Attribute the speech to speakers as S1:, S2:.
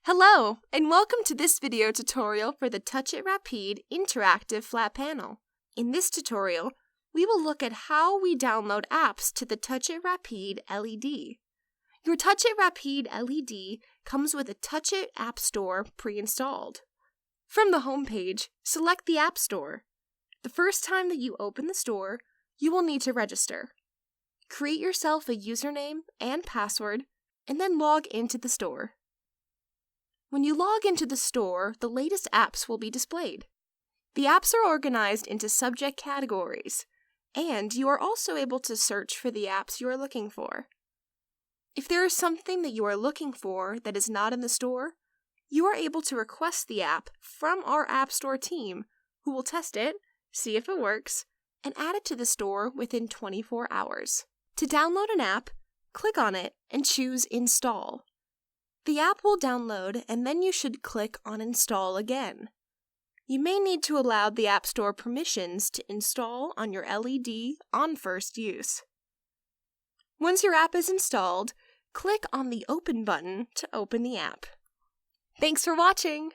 S1: Hello, and welcome to this video tutorial for the TouchIT Rapide interactive flat panel. In this tutorial, we will look at how we download apps to the TouchIT Rapide LED. Your TouchIT Rapide LED comes with a TouchIT App Store pre-installed. From the home page, select the App Store. The first time that you open the store, you will need to register. Create yourself a username and password, and then log into the store. When you log into the store, the latest apps will be displayed. The apps are organized into subject categories, and you are also able to search for the apps you are looking for. If there is something that you are looking for that is not in the store, you are able to request the app from our App Store team, who will test it, see if it works, and add it to the store within 24 hours. To download an app, click on it and choose Install. The app will download, and then you should click on Install again. You may need to allow the App Store permissions to install on your LED on first use. Once your app is installed, click on the Open button to open the app. Thanks for watching!